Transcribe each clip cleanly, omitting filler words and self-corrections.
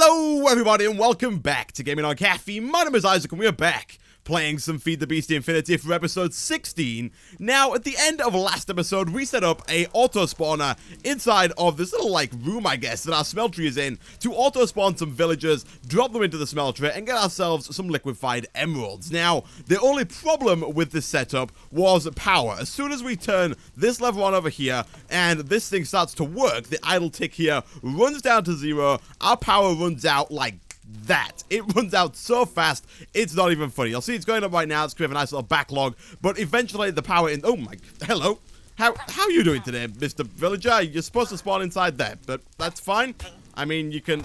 Hello everybody and welcome back to Gaming on Caffeine. My name is Isaac and we are back playing some FTB Infinity for episode 16. Now, at the end of last episode, we set up a auto-spawner inside of this little, room, I guess, that our smeltery is in to auto-spawn some villagers, drop them into the smeltery, and get ourselves some liquefied emeralds. Now, the only problem with this setup was power. As soon as we turn this lever on over here, and this thing starts to work, the idle tick here runs down to 0, our power runs out like that. It runs out so fast, it's not even funny. You'll see it's going up right now. It's kind of a nice little backlog, but eventually the power in... Oh my... Hello. How are you doing today, Mr. Villager? You're supposed to spawn inside there, but that's fine. I mean, you can...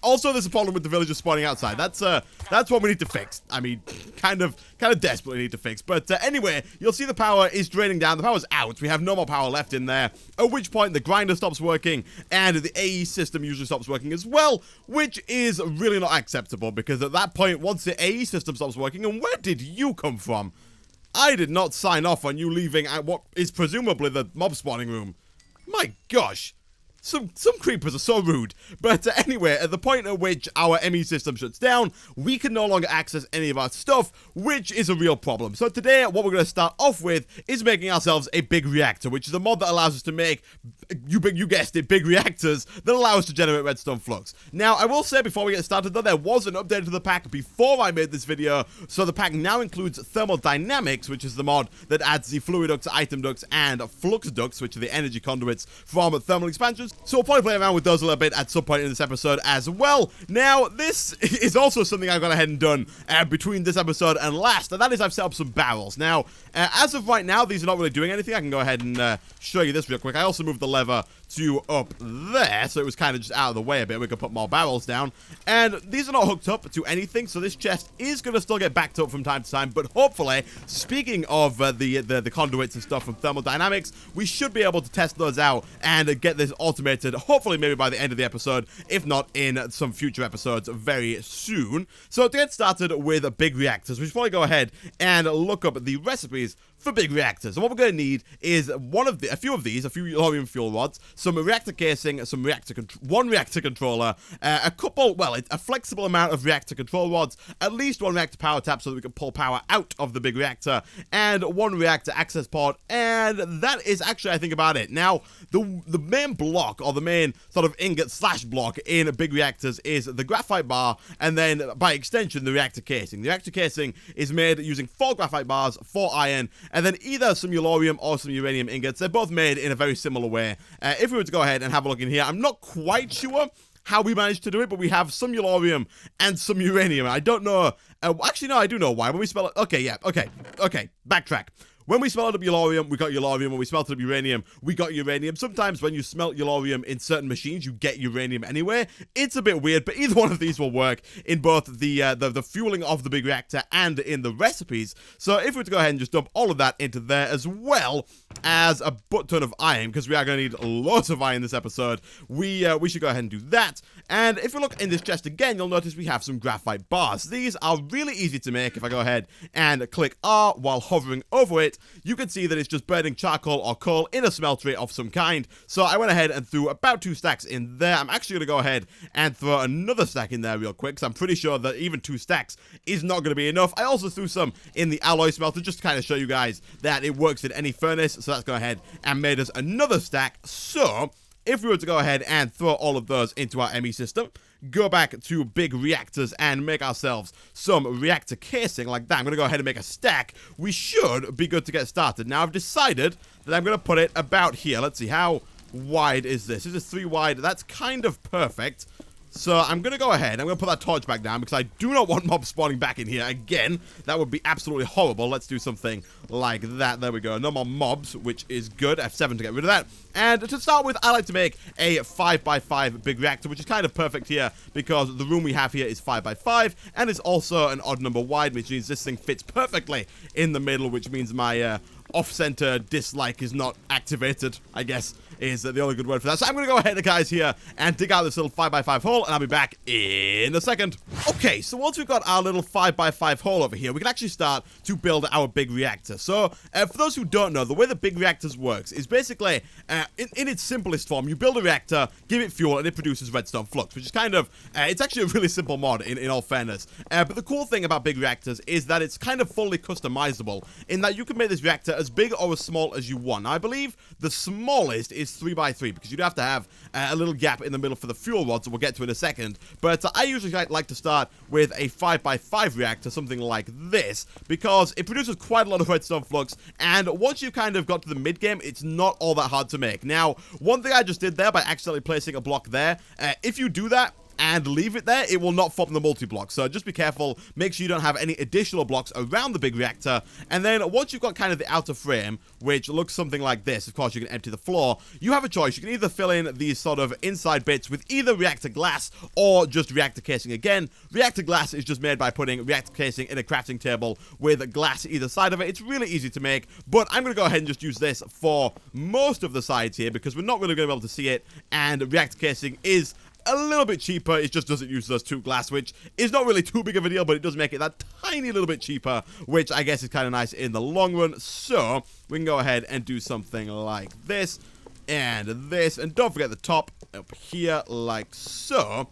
Also, there's a problem with the villagers spawning outside. That's what we need to fix. I mean, kind of desperately need to fix. But anyway, you'll see the power is draining down. The power's out. We have no more power left in there. At which point, the grinder stops working, and the AE system usually stops working as well, which is really not acceptable, because at that point, once the AE system stops working, and where did you come from? I did not sign off on you leaving what is presumably the mob spawning room. My gosh. Some creepers are so rude. But anyway, at the point at which our ME system shuts down, we can no longer access any of our stuff, which is a real problem. So today, what we're going to start off with is making ourselves a big reactor, which is a mod that allows us to make, you guessed it, big reactors that allow us to generate redstone flux. Now, I will say before we get started, though, there was an update to the pack before I made this video. So the pack now includes thermodynamics, which is the mod that adds the fluid ducts, item ducts, and flux ducts, which are the energy conduits from thermal expansions. So we'll probably play around with those a little bit at some point in this episode as well. Now, this is also something I've gone ahead and done between this episode and last, and that is I've set up some barrels. Now, as of right now, these are not really doing anything. I can go ahead and show you this real quick. I also moved the lever to up there, so it was kind of just out of the way a bit. We could put more barrels down, and these are not hooked up to anything, so this chest is going to still get backed up from time to time, but hopefully, speaking of the conduits and stuff from thermodynamics, we should be able to test those out and get this automated, hopefully maybe by the end of the episode, if not in some future episodes very soon. So to get started with big reactors, we should probably go ahead and look up the recipes for big reactors. And what we're going to need is a few uranium fuel rods, some reactor casing, one reactor controller, a flexible amount of reactor control rods, at least one reactor power tap so that we can pull power out of the big reactor, and one reactor access port, and that is actually, I think, about it. Now, the main block, or the main sort of ingot / block in big reactors is the graphite bar, and then, by extension, the reactor casing. The reactor casing is made using 4 graphite bars, 4 iron, and then either some uranium or some uranium ingots. They're both made in a very similar way. If we were to go ahead and have a look in here, I'm not quite sure how we managed to do it, but we have some uranium and some uranium. I don't know. Actually, no, I do know why. When we spell it... Okay, backtrack. When we smelted up uranium, we got uranium. When we smelted up uranium, we got uranium. Sometimes when you smelt uranium in certain machines, you get uranium anyway. It's a bit weird, but either one of these will work in both the fueling of the big reactor and in the recipes. So if we were to go ahead and just dump all of that into there, as well as a butt ton of iron, because we are going to need lots of iron this episode, we should go ahead and do that. And if we look in this chest again, you'll notice we have some graphite bars. These are really easy to make. If I go ahead and click R while hovering over it, you can see that it's just burning charcoal or coal in a smeltery of some kind. So I went ahead and threw about 2 stacks in there. I'm actually going to go ahead and throw another stack in there real quick, because I'm pretty sure that even 2 stacks is not going to be enough. I also threw some in the alloy smelter just to kind of show you guys that it works in any furnace. So that's gone ahead and made us another stack. So if we were to go ahead and throw all of those into our ME system, go back to big reactors and make ourselves some reactor casing like that. I'm going to go ahead and make a stack. We should be good to get started. Now, I've decided that I'm going to put it about here. Let's see, how wide is this? This is 3 wide. That's kind of perfect. So I'm going to go ahead. I'm going to put that torch back down because I do not want mobs spawning back in here again. That would be absolutely horrible. Let's do something like that. There we go. No more mobs, which is good. F7 to get rid of that. And to start with, I like to make a 5x5 big reactor, which is kind of perfect here because the room we have here is 5x5, and it's also an odd number wide, which means this thing fits perfectly in the middle, which means my off-center dislike is not activated, I guess, is the only good word for that. So I'm going to go ahead, guys, here and dig out this little 5x5 hole, and I'll be back in a second. Okay, so once we've got our little 5x5 hole over here, we can actually start to build our big reactor. So, for those who don't know, the way the big reactors works is basically, in its simplest form, you build a reactor, give it fuel, and it produces redstone flux, which is kind of, it's actually a really simple mod, in all fairness. But the cool thing about big reactors is that it's kind of fully customizable, in that you can make this reactor as big or as small as you want. Now, I believe the smallest is 3x3, because you'd have to have a little gap in the middle for the fuel rods, that we'll get to in a second. But I usually like to start with a 5x5 reactor, something like this, because it produces quite a lot of redstone flux, and once you've kind of got to the mid-game, it's not all that hard to make. Now, one thing I just did there by accidentally placing a block there, if you do that, and leave it there, it will not form the multi-block. So just be careful, make sure you don't have any additional blocks around the big reactor, and then once you've got kind of the outer frame, which looks something like this, of course you can empty the floor, you have a choice. You can either fill in these sort of inside bits with either reactor glass or just reactor casing. Again, reactor glass is just made by putting reactor casing in a crafting table with glass either side of it. It's really easy to make, but I'm going to go ahead and just use this for most of the sides here, because we're not really going to be able to see it, and reactor casing is a little bit cheaper. It just doesn't use those 2 glass, which is not really too big of a deal, but it does make it that tiny little bit cheaper, which I guess is kind of nice in the long run. So we can go ahead and do something like this, and don't forget the top up here, like so.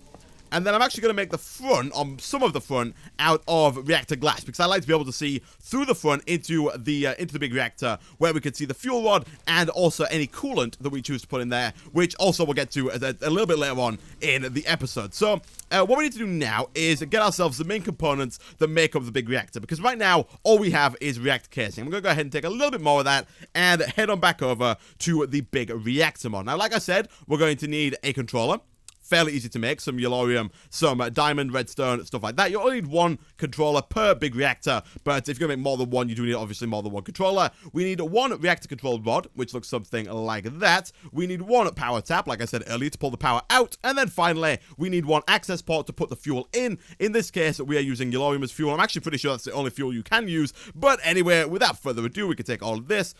And then I'm actually going to make the front, some of the front, out of reactor glass, because I like to be able to see through the front into the big reactor, where we can see the fuel rod and also any coolant that we choose to put in there, which also we'll get to a little bit later on in the episode. So what we need to do now is get ourselves the main components that make up the big reactor, because right now all we have is reactor casing. I'm going to go ahead and take a little bit more of that and head on back over to the big reactor mod. Now, like I said, we're going to need a controller. Fairly easy to make, some yellorium, some diamond, redstone, stuff like that. You only need 1 controller per big reactor, but if you're going to make more than 1, you do need obviously more than 1 controller. We need 1 reactor control rod, which looks something like that. We need 1 power tap, like I said earlier, to pull the power out. And then finally, we need 1 access port to put the fuel in. In this case, we are using yellorium as fuel. I'm actually pretty sure that's the only fuel you can use. But anyway, without further ado, we can take all of this.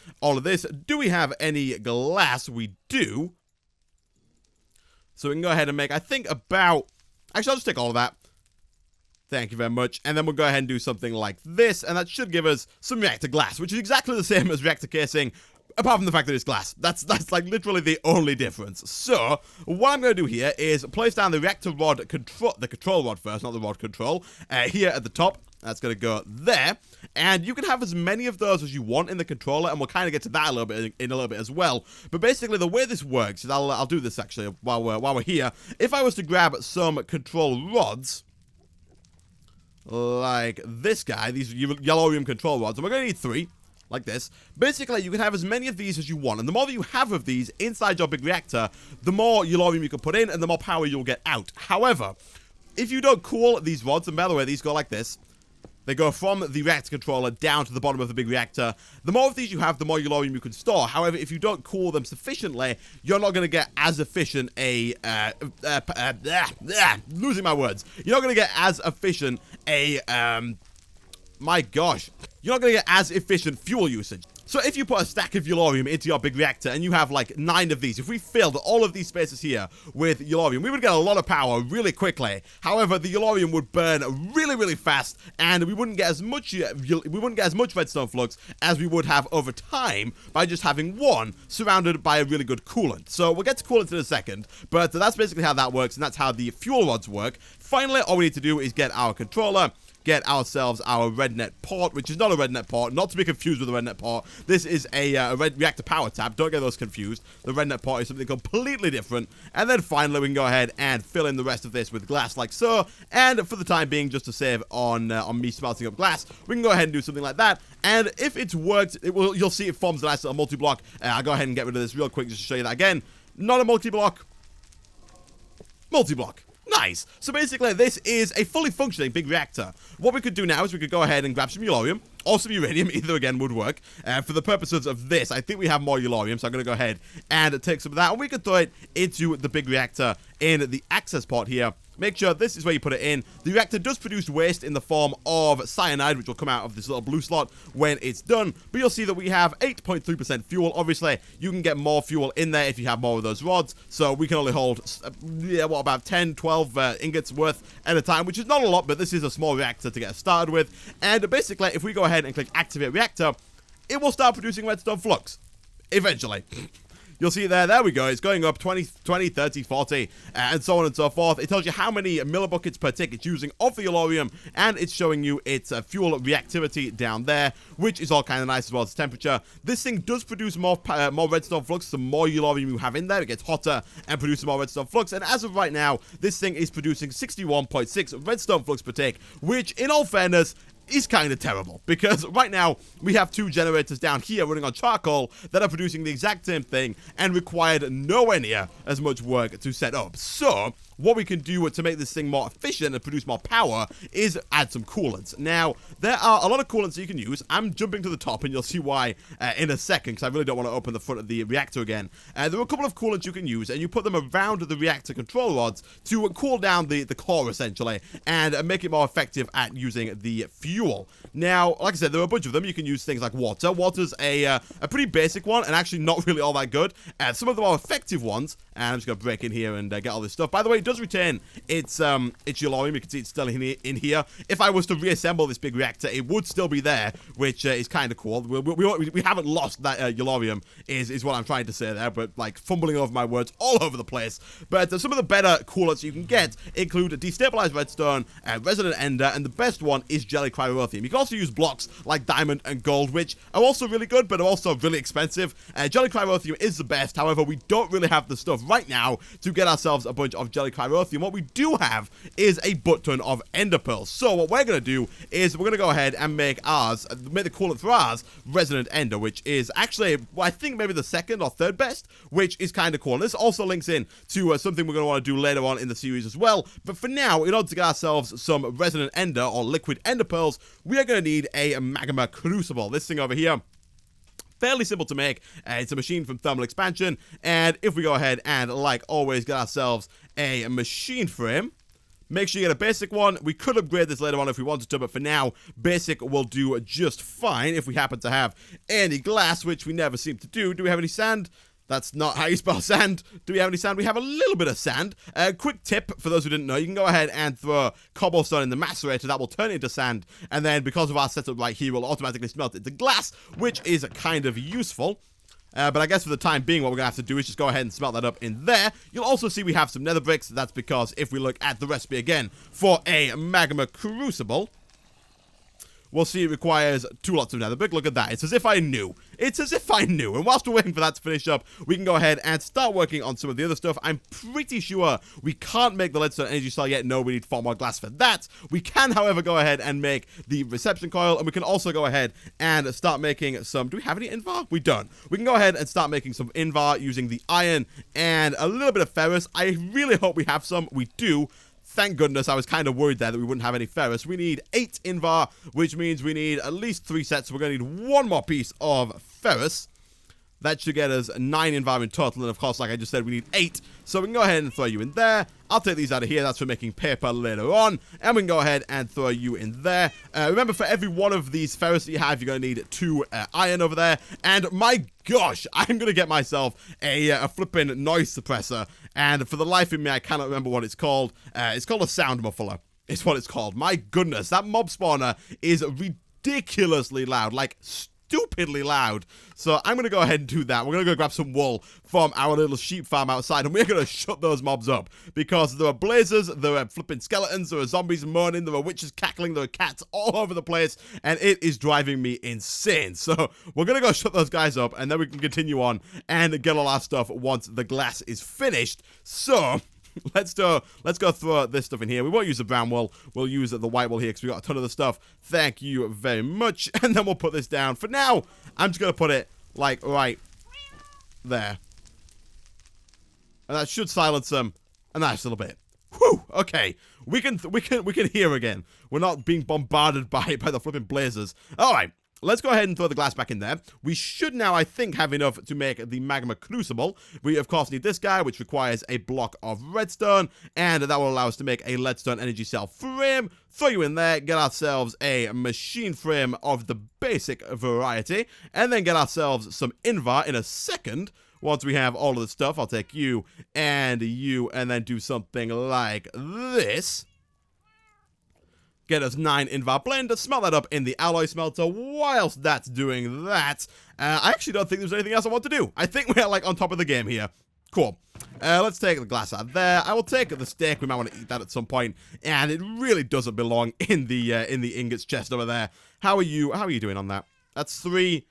Do we have any glass? We do. So we can go ahead and make, I think, about... Actually, I'll just take all of that. Thank you very much. And then we'll go ahead and do something like this, and that should give us some reactor glass, which is exactly the same as reactor casing, apart from the fact that it's glass. That's like literally the only difference. So what I'm going to do here is place down the reactor rod the control rod first, not the rod control, here at the top. That's going to go there, and you can have as many of those as you want in the controller, and we'll kind of get to that a little bit in a little bit as well. But basically, the way this works is I'll do this actually while we're here. If I was to grab some control rods, like this guy, these yellorium control rods, and we're going to need 3. Like this. Basically, you can have as many of these as you want, and the more that you have of these inside your big reactor, the more yellorium you can put in, and the more power you'll get out. However, if you don't cool these rods, and by the way, these go like this. They go from the reactor controller down to the bottom of the big reactor. The more of these you have, the more yellorium you can store. However, if you don't cool them sufficiently, you're not going to get as efficient losing my words. You're not going to get as efficient my gosh. You're not going to get as efficient fuel usage. So if you put a stack of yellorium into your big reactor and you have like 9 of these, if we filled all of these spaces here with yellorium, we would get a lot of power really quickly. However, the yellorium would burn really, really fast, and we wouldn't get as much redstone flux as we would have over time by just having 1 surrounded by a really good coolant. So we'll get to coolant in a second, but that's basically how that works, and that's how the fuel rods work. Finally, all we need to do is get our controller, get ourselves our rednet port, which is not a rednet port, not to be confused with a rednet port. This is a reactor power tap. Don't get those confused. The rednet port is something completely different. And then finally, we can go ahead and fill in the rest of this with glass like so. And for the time being, just to save on me smelting up glass, we can go ahead and do something like that. And if it's worked, you'll see it forms a nice little multi-block. I'll go ahead and get rid of this real quick just to show you that again. Not a multi-block. Multi-block. Nice. So basically, this is a fully functioning big reactor. What we could do now is we could go ahead and grab some yellorium, or some uranium, either again would work. For the purposes of this, I think we have more yellorium, so I'm going to go ahead and take some of that, and we could throw it into the big reactor in the access port here, make sure this is where you put it in. The reactor does produce waste in the form of cyanide, which will come out of this little blue slot when it's done. But you'll see that we have 8.3% fuel. Obviously, you can get more fuel in there if you have more of those rods. So we can only hold, about 10, 12 ingots worth at a time, which is not a lot, but this is a small reactor to get started with. And basically, if we go ahead and click Activate Reactor, it will start producing redstone flux. Eventually. You'll see there we go, it's going up 20, 30, 40, and so on and so forth. It tells you how many millibuckets per tick it's using of the yellorium, and it's showing you its fuel reactivity down there, which is all kind of nice as well as temperature. This thing does produce more redstone flux. The more yellorium you have in there, it gets hotter and produces more redstone flux, and as of right now, this thing is producing 61.6 redstone flux per tick, which, in all fairness, is kind of terrible, because right now we have 2 generators down here running on charcoal that are producing the exact same thing and required nowhere near as much work to set up. So what we can do to make this thing more efficient and produce more power is add some coolants. Now, there are a lot of coolants that you can use. I'm jumping to the top, and you'll see why in a second, because I really don't want to open the front of the reactor again. There are a couple of coolants you can use, and you put them around the reactor control rods to cool down the core, essentially, and make it more effective at using the fuel. Now, like I said, there are a bunch of them. You can use things like water. Water's a pretty basic one, and actually not really all that good. Some of the more effective ones, and I'm just going to break in here and get all this stuff. By the way, it does retain its yellorium. You can see it's still in here. If I was to reassemble this big reactor, it would still be there, which is kind of cool. We haven't lost that yellorium, is what I'm trying to say there, but like fumbling over my words all over the place. But some of the better coolants you can get include destabilized redstone, resonant ender, and the best one is jelly cryothium. You can also use blocks like diamond and gold, which are also really good, but are also really expensive. Jelly cryothium is the best. However, we don't really have the stuff right now to get ourselves a bunch of jelly cryothium. What we do have is a butt ton of ender pearls. So what we're going to do is we're going to go ahead and make the coolant for ours resonant ender, which is actually, well, I think maybe the second or third best, which is kind of cool. And this also links in to something we're going to want to do later on in the series as well. But for now, in order to get ourselves some resonant ender or liquid ender pearls, we are going to need a magma crucible. This thing over here, fairly simple to make. It's a machine from thermal expansion, and if we go ahead and, like always, get ourselves a machine frame, make sure you get a basic one. We could upgrade this later on if we wanted to, but for now, basic will do just fine if we happen to have any glass, which we never seem to do. Do we have any sand? That's not how you spell sand. Do we have any sand? We have a little bit of sand. Quick tip for those who didn't know, you can go ahead and throw cobblestone in the macerator. That will turn it into sand, and then because of our setup right here, we'll automatically smelt it to glass, which is kind of useful. But I guess for the time being, what we're going to have to do is just go ahead and smelt that up in there. You'll also see we have some nether bricks. That's because if we look at the recipe again for a magma crucible, we'll see it requires 2 lots of nether brick. Look at that. It's as if I knew. It's as if I knew. And whilst we're waiting for that to finish up, we can go ahead and start working on some of the other stuff. I'm pretty sure we can't make the leadstone energy cell yet. No, we need 4 more glass for that. We can, however, go ahead and make the reception coil. And we can also go ahead and start making some... Do we have any invar? We don't. We can go ahead and start making some invar using the iron and a little bit of ferrous. I really hope we have some. We do. Thank goodness. I was kind of worried there that we wouldn't have any ferrous. We need 8 invar, which means we need at least 3 sets. So we're going to need 1 more piece of ferrous. That should get us 9 invar in total. And of course, like I just said, we need 8. So we can go ahead and throw you in there. I'll take these out of here. That's for making paper later on. And we can go ahead and throw you in there. Remember, for every one of these ferrous that you have, you're going to need 2 iron over there. And my gosh, I'm going to get myself a flipping noise suppressor. And for the life of me, I cannot remember what it's called. It's called a sound muffler. It's what it's called. My goodness, that mob spawner is ridiculously loud. Like, stupidly loud. So I'm going to go ahead and do that. We're going to go grab some wool from our little sheep farm outside, and we're going to shut those mobs up, because there are blazers, there are flipping skeletons, there are zombies moaning, there are witches cackling, there are cats all over the place, and it is driving me insane. So we're going to go shut those guys up, and then we can continue on and get all our stuff once the glass is finished. So... Let's go throw this stuff in here. We won't use the brown wool. We'll use the white wool here because we got a ton of the stuff. Thank you very much. And then we'll put this down. For now, I'm just going to put it, like, right there. And that should silence them a nice little bit. Whew, okay. We can hear again. We're not being bombarded by the flipping blazers. All right. let's go ahead and throw the glass back in there. We should now, I think, have enough to make the magma crucible. We, of course, need this guy, which requires a block of redstone, and that will allow us to make a leadstone energy cell frame. Throw you in there, get ourselves a machine frame of the basic variety, and then get ourselves some invar in a second. Once we have all of the stuff, I'll take you, and then do something like this. Get us 9 invar blend, smelt that up in the alloy smelter. Whilst that's doing that, I actually don't think there's anything else I want to do. I think we're, like, on top of the game here. Cool. Let's take the glass out there. I will take the steak. We might want to eat that at some point. And it really doesn't belong in the ingots chest over there. How are you doing on that? That's 3.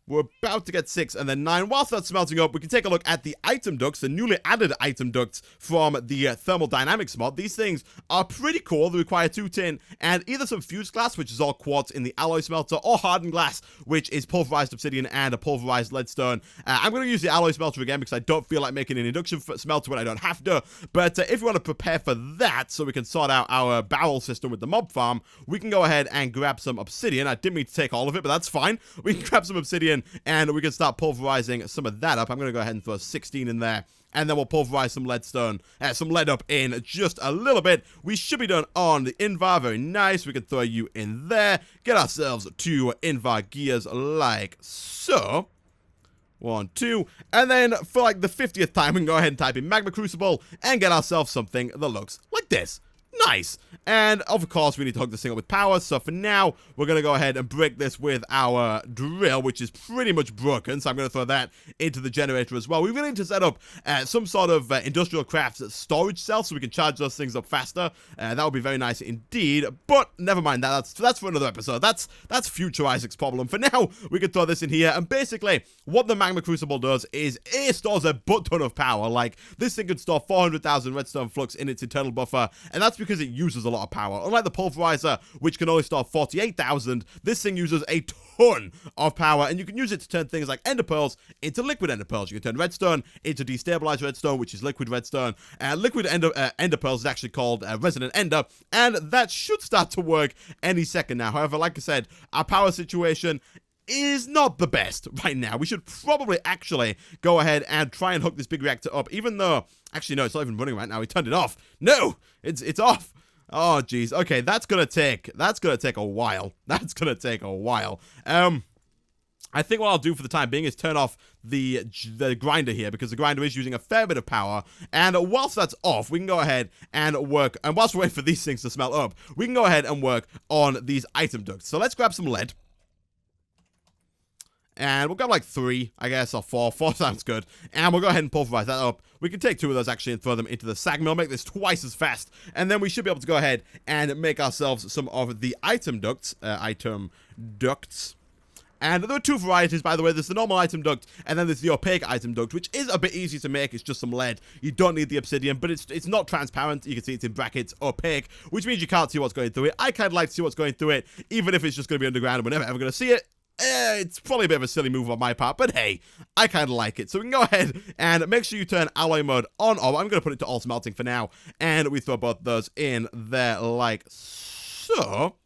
We're about to get 6 and then 9. Whilst that's smelting up, we can take a look at the item ducts, the newly added item ducts from the thermal dynamics mod. These things are pretty cool. They require 2 tin and either some fused glass, which is all quartz in the alloy smelter, or hardened glass, which is pulverized obsidian and a pulverized leadstone. I'm going to use the alloy smelter again because I don't feel like making an induction smelter when I don't have to. But if you want to prepare for that so we can sort out our barrel system with the mob farm, we can go ahead and grab some obsidian. I didn't mean to take all of it, but that's fine. We can grab some obsidian and we can start pulverizing some of that up. I'm going to go ahead and throw 16 in there. And then we'll pulverize some leadstone, some lead up in just a little bit. We should be done on the invar. Very nice. We can throw you in there. Get ourselves 2 invar gears like so. 1, 2. And then for like the 50th time, we can go ahead and type in magma crucible and get ourselves something that looks like this. Nice. And of course we need to hook this thing up with power, so for now we're going to go ahead and break this with our drill, which is pretty much broken, so I'm going to throw that into the generator as well. We really need to set up some sort of industrial craft storage cell so we can charge those things up faster. That would be very nice indeed, but never mind that. That's for another episode. That's future Isaac's problem. For now we can throw this in here, and basically what the magma crucible does is it stores a butt ton of power. Like, this thing could store 400,000 redstone flux in its internal buffer, and that's because it uses a lot of power. Unlike the pulverizer, which can only store 48,000, this thing uses a ton of power, and you can use it to turn things like ender pearls into liquid ender pearls. You can turn redstone into destabilized redstone, which is liquid redstone. Liquid ender pearls is actually called resonant ender, and that should start to work any second now. However, like I said, our power situation is not the best right now. We should probably actually go ahead and try and hook this big reactor up, even though, actually no, it's not even running right now. We turned it off. No, it's off. Oh geez. Okay, that's gonna take a while. That's gonna take a while. I think what I'll do for the time being is turn off the grinder here, because the grinder is using a fair bit of power, and whilst that's off, we can go ahead and work, and whilst we're waiting for these things to smelt up, we can go ahead and work on these item ducts. So let's grab some lead. And we'll grab like 3, I guess, or 4. 4 sounds good. And we'll go ahead and pulverize that up. We can take 2 of those actually and throw them into the sag mill, make this twice as fast. And then we should be able to go ahead and make ourselves some of the item ducts. And there are 2 varieties, by the way. There's the normal item duct, and then there's the opaque item duct, which is a bit easy to make. It's just some lead. You don't need the obsidian, but it's not transparent. You can see it's in brackets, opaque, which means you can't see what's going through it. I kind of like to see what's going through it, even if it's just going to be underground and we're never ever going to see it. It's probably a bit of a silly move on my part, but hey, I kind of like it. So we can go ahead and make sure you turn alloy mode on. Oh, I'm going to put it to all smelting for now, and we throw both those in there like so.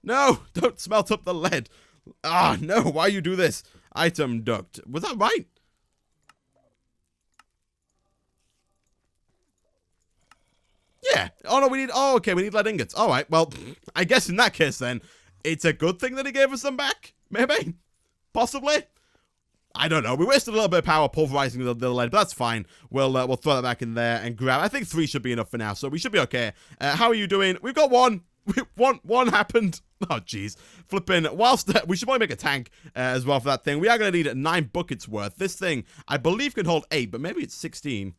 No, don't smelt up the lead. Ah, no, why you do this? Item duct. Was that right? Yeah. Oh, no, we need... Oh, okay, we need lead ingots. All right, well, I guess in that case, then, it's a good thing that he gave us them back? Maybe? Possibly? I don't know. We wasted a little bit of power pulverizing the lead, but that's fine. We'll throw that back in there and grab... I think 3 should be enough for now, so we should be okay. How are you doing? We've got 1. One happened. Oh, jeez. Flipping. Whilst we should probably make a tank as well for that thing. We are going to need 9 buckets worth. This thing, I believe, can hold 8, but maybe it's 16.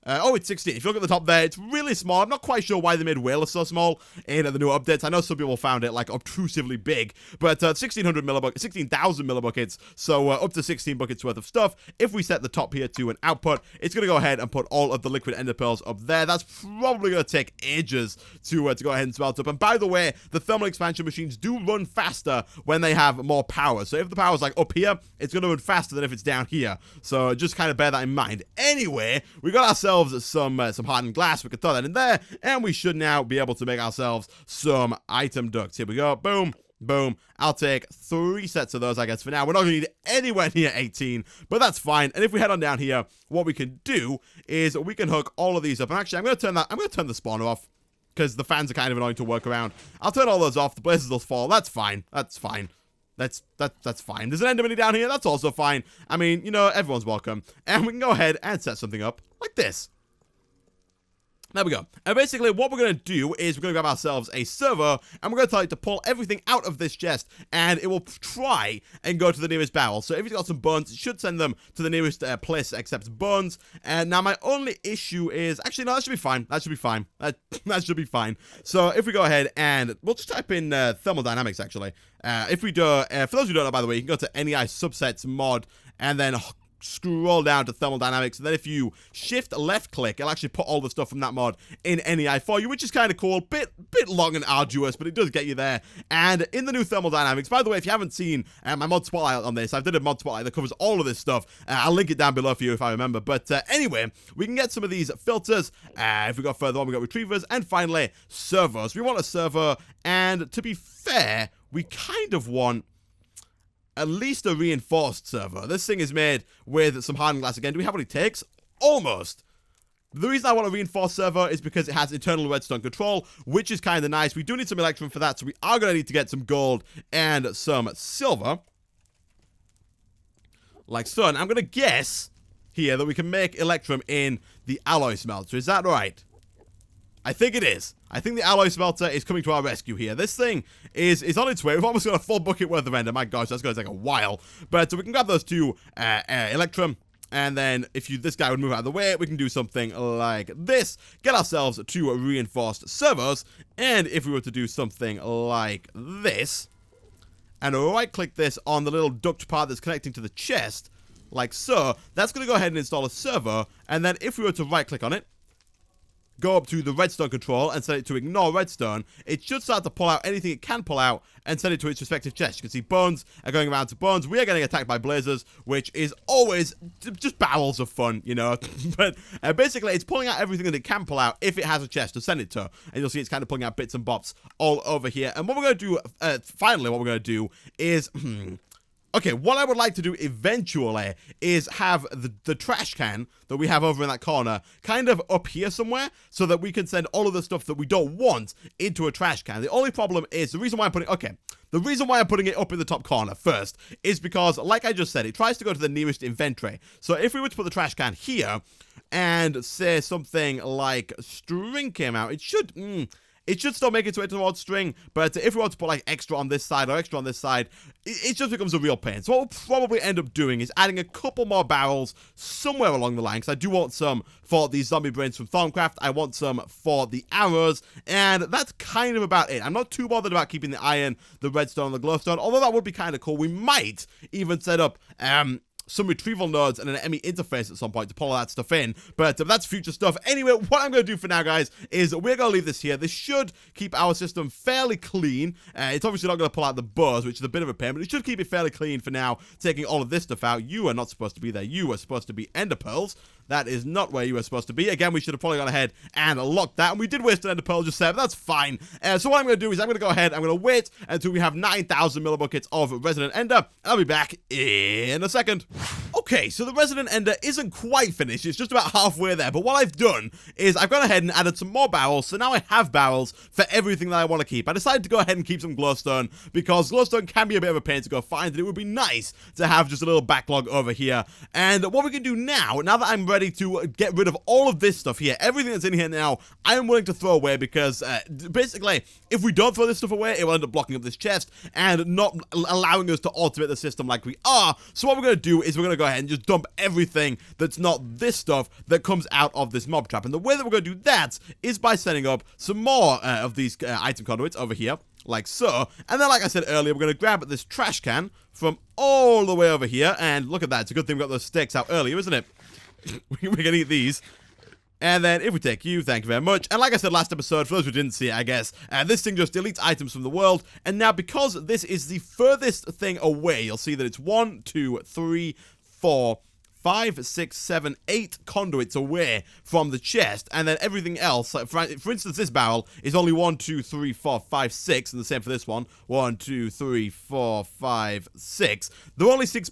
Oh, it's 16. If you look at the top there, it's really small. I'm not quite sure why they made Whaler so small in the new updates. I know some people found it, like, obtrusively big, but 16,000 millibuckets, so up to 16 buckets worth of stuff. If we set the top here to an output, it's going to go ahead and put all of the liquid ender pearls up there. That's probably going to take ages to go ahead and smelt up. And by the way, the thermal expansion machines do run faster when they have more power. So if the power's like up here, it's going to run faster than if it's down here. So just kind of bear that in mind. Anyway, we got ourselves ourselves some hardened glass. We can throw that in there, and we should now be able to make ourselves some item ducts. Here we go. Boom. Boom. I'll take 3 sets of those, I guess, for now. We're not going to need anywhere near 18, but that's fine. And if we head on down here, what we can do is we can hook all of these up. And actually, I'm going to turn the spawner off, because the fans are kind of annoying to work around. I'll turn all those off. The blazes will fall. That's fine. That's fine. That's fine. There's an endermini down here. That's also fine. I mean, you know, everyone's welcome. And we can go ahead and set something up like this. There we go. And basically, what we're going to do is we're going to grab ourselves a server, and we're going to tell it to pull everything out of this chest, and it will try and go to the nearest barrel. So if it's got some bones, it should send them to the nearest place that accepts bones. And now my only issue is, actually, no, that should be fine. That should be fine. That should be fine. So if we go ahead and we'll just type in thermodynamics, actually. If we do, for those who don't know, by the way, you can go to NEI subsets mod, and then scroll down to thermodynamics, and then if you shift left click, it'll actually put all the stuff from that mod in NEI for you, which is kind of cool. Bit long and arduous, but it does get you there. And in the new thermodynamics, by the way, if you haven't seen my mod spotlight on this, I've done a mod spotlight that covers all of this stuff. I'll link it down below for you if I remember. But anyway, we can get some of these filters. If we go further on, we got retrievers, and finally servos. We want a server, and to be fair, we kind of want at least a reinforced server. This thing is made with some hardened glass again. Do we have what it takes? Almost. The reason I want a reinforced server is because it has internal redstone control, which is kind of nice. We do need some electrum for that, so we are going to need to get some gold and some silver. Like so. And I'm going to guess here that we can make electrum in the alloy smelter. Is that right? I think it is. I think the alloy smelter is coming to our rescue here. This thing is on its way. We've almost got a full bucket worth of ender. My gosh, that's going to take a while. But so we can grab those 2 electrum. And then if this guy would move out of the way, we can do something like this. Get ourselves 2 reinforced servos. And if we were to do something like this, and right-click this on the little duct part that's connecting to the chest, like so, that's going to go ahead and install a server. And then if we were to right-click on it, go up to the redstone control and set it to ignore redstone, it should start to pull out anything it can pull out and send it to its respective chest. You can see bones are going around to bones. We are getting attacked by blazers, which is always just barrels of fun, you know. But basically, it's pulling out everything that it can pull out if it has a chest to send it to. And you'll see it's kind of pulling out bits and bops all over here. And what we're going to do, finally, what we're going to do is okay, what I would like to do eventually is have the trash can that we have over in that corner kind of up here somewhere so that we can send all of the stuff that we don't want into a trash can. The only problem is, the reason why I'm putting it up in the top corner first is because, like I just said, it tries to go to the nearest inventory. So if we were to put the trash can here and say something like string came out, it should still make its way towards string, but if we want to put like extra on this side or extra on this side, it just becomes a real pain. So what we'll probably end up doing is adding a couple more barrels somewhere along the line, because I do want some for these zombie brains from Thorncraft. I want some for the arrows, and that's kind of about it. I'm not too bothered about keeping the iron, the redstone, and the glowstone, although that would be kind of cool. We might even set up some retrieval nodes and an ME interface at some point to pull all that stuff in, but that's future stuff. Anyway, what I'm going to do for now, guys, is we're going to leave this here. This should keep our system fairly clean. It's obviously not going to pull out the bows, which is a bit of a pain, but it should keep it fairly clean for now, taking all of this stuff out. You are not supposed to be there. You are supposed to be ender pearls. That is not where you were supposed to be. Again, we should have probably gone ahead and locked that, and we did waste an ender pearl just there, but that's fine. So what I'm going to do is I'm going to go ahead, I'm going to wait until we have 9,000 millibuckets of resident ender. I'll be back in a second. Okay, so the resident ender isn't quite finished. It's just about halfway there, but what I've done is I've gone ahead and added some more barrels, so now I have barrels for everything that I want to keep. I decided to go ahead and keep some glowstone, because glowstone can be a bit of a pain to go find, and it would be nice to have just a little backlog over here. And what we can do now that I'm ready to get rid of all of this stuff here, everything that's in here now, I'm willing to throw away, because basically, if we don't throw this stuff away, it will end up blocking up this chest and not allowing us to automate the system like we are. So what we're going to do is we're going to go ahead and just dump everything that's not this stuff that comes out of this mob trap. And the way that we're going to do that is by setting up some more of these item conduits over here, like so. And then, like I said earlier, we're going to grab this trash can from all the way over here. And look at that. It's a good thing we got those sticks out earlier, isn't it? We can eat these. And then if we take you, thank you very much. And like I said last episode, for those who didn't see it, I guess, this thing just deletes items from the world. And now, because this is the furthest thing away, you'll see that it's 1, 2, 3, 4, 5, 6, 7, 8 conduits away from the chest, and then everything else, like for instance, this barrel is only 1, 2, 3, 4, 5, 6, and the same for this one. 1, 2, 3, 4, 5, 6. They're only six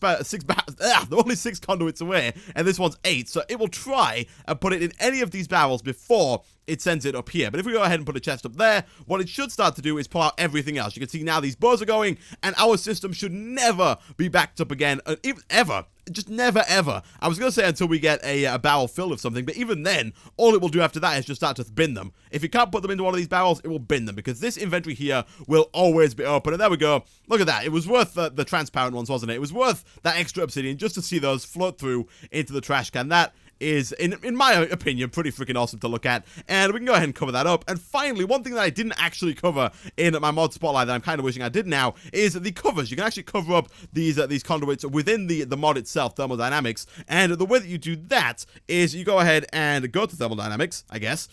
conduits away, and this one's 8, so it will try and put it in any of these barrels before it sends it up here. But if we go ahead and put a chest up there, what it should start to do is pull out everything else. You can see now these bows are going, and our system should never be backed up again, even ever. Just never, ever. I was going to say until we get a barrel filled with something, but even then, all it will do after that is just start to bin them. If you can't put them into one of these barrels, it will bin them, because this inventory here will always be open. And there we go. Look at that. It was worth the transparent ones, wasn't it? It was worth that extra obsidian just to see those float through into the trash can. That is, in my opinion, pretty freaking awesome to look at, and we can go ahead and cover that up. And finally, one thing that I didn't actually cover in my mod spotlight that I'm kind of wishing I did now is the covers. You can actually cover up these conduits within the mod itself, thermodynamics, and the way that you do that is you go ahead and go to thermodynamics, I guess,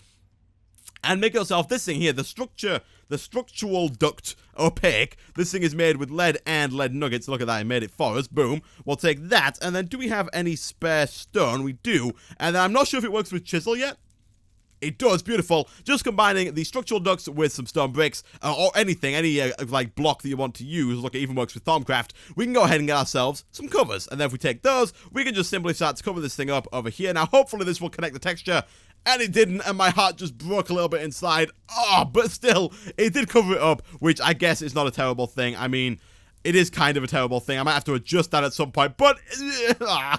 and make yourself this thing here, the structural duct opaque. This thing is made with lead and lead nuggets. Look at that, I made it for us. Boom. We'll take that, and then do we have any spare stone? We do, and then I'm not sure if it works with chisel yet. It does, beautiful. Just combining the structural ducts with some stone bricks, or anything, any like block that you want to use. Look, it even works with Thermcraft. We can go ahead and get ourselves some covers, and then if we take those, we can just simply start to cover this thing up over here. Now, hopefully this will connect the texture, and it didn't, and my heart just broke a little bit inside. Oh, but still, it did cover it up, which I guess is not a terrible thing. I mean, it is kind of a terrible thing. I might have to adjust that at some point, but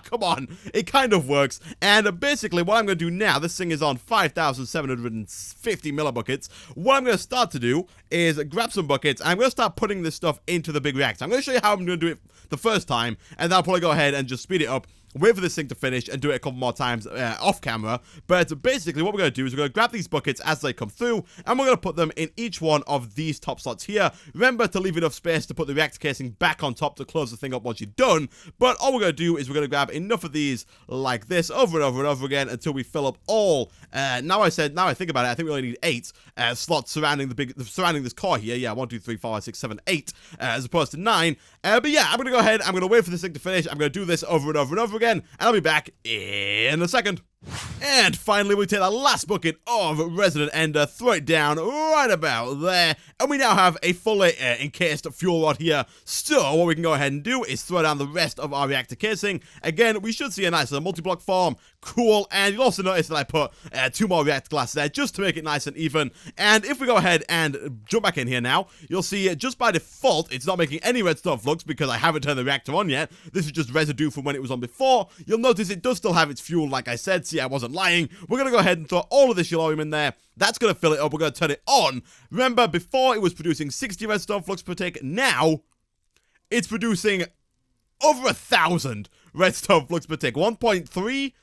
come on, it kind of works. And basically, what I'm going to do now, this thing is on 5,750 millibuckets. What I'm going to start to do is grab some buckets, and I'm going to start putting this stuff into the big reactor. I'm going to show you how I'm going to do it the first time, and then I'll probably go ahead and just speed it up, wait for this thing to finish, and do it a couple more times off camera. But basically what we're going to do is we're going to grab these buckets as they come through, and we're going to put them in each one of these top slots here. Remember to leave enough space to put the reactor casing back on top to close the thing up once you're done. But all we're going to do is we're going to grab enough of these like this over and over and over again until we fill up all. Now I think about it, I think we only need 8 slots surrounding this core here. Yeah, 1, 2, 3, 4, 5, 6, 7, 8 as opposed to 9. But yeah, I'm going to go ahead, I'm going to wait for this thing to finish. I'm going to do this over and over and over again, and I'll be back in a second. And finally, we take the last bucket of Resident Ender, throw it down right about there, and we now have a fully encased fuel rod here. So what we can go ahead and do is throw down the rest of our reactor casing. Again, we should see a nice multi-block form. Cool. And you'll also notice that I put 2 more reactor glass there just to make it nice and even. And if we go ahead and jump back in here now, you'll see just by default, it's not making any redstone flux because I haven't turned the reactor on yet. This is just residue from when it was on before. You'll notice it does still have its fuel, like I said. See, I wasn't lying. We're going to go ahead and throw all of this yellorium in there. That's going to fill it up. We're going to turn it on. Remember, before it was producing 60 redstone flux per tick. Now, it's producing over 1,000 redstone flux per tick. 1.3,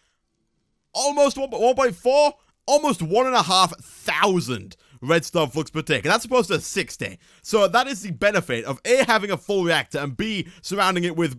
almost 1.4, almost 1,500 redstone flux per tick, and that's opposed to 60. So that is the benefit of A, having a full reactor, and B, surrounding it with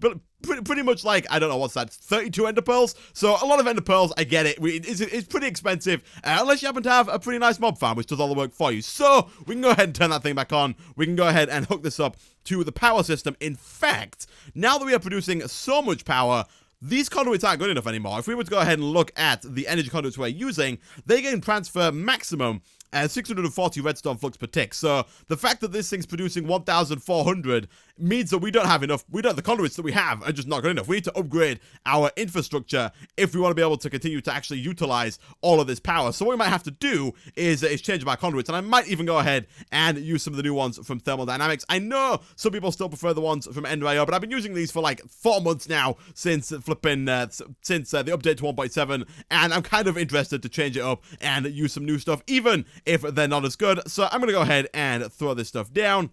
pretty much like, I don't know, what's that, 32 ender pearls? So a lot of ender pearls, I get it. It's pretty expensive, unless you happen to have a pretty nice mob farm, which does all the work for you. So we can go ahead and turn that thing back on. We can go ahead and hook this up to the power system. In fact, now that we are producing so much power, these conduits aren't good enough anymore. If we were to go ahead and look at the energy conduits we're using, they can transfer maximum 640 redstone flux per tick. So the fact that this thing's producing 1,400 means that we don't have enough. The conduits that we have are just not good enough. We need to upgrade our infrastructure if we want to be able to continue to actually utilize all of this power. So what we might have to do is change my conduits, and I might even go ahead and use some of the new ones from Thermodynamics. I know some people still prefer the ones from Ender.io, but I've been using these for like 4 months now since the update to 1.7, and I'm kind of interested to change it up and use some new stuff, even if they're not as good. So I'm going to go ahead and throw this stuff down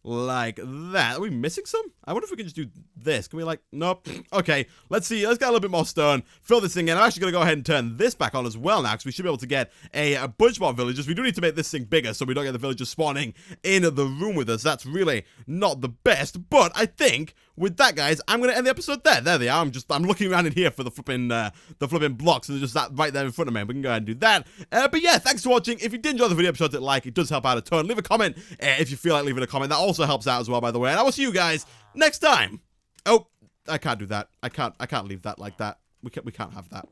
like that. Are we missing some? I wonder if we can just do this. Can we like, nope. Okay, let's see. Let's get a little bit more stone. Fill this thing in. I'm actually going to go ahead and turn this back on as well now, because we should be able to get a bunch more villagers. We do need to make this thing bigger so we don't get the villagers spawning in the room with us. That's really not the best, but I think with that, guys, I'm going to end the episode there. There they are. I'm looking around in here for the flipping blocks, and they're just that right there in front of me. We can go ahead and do that. But yeah, thanks for watching. If you did enjoy the video episode, hit like. It does help out a ton. Leave a comment if you feel like leaving a comment. That also helps out as well, by the way. And I will see you guys next time. Oh, I can't do that. I can't leave that like that. We can't have that.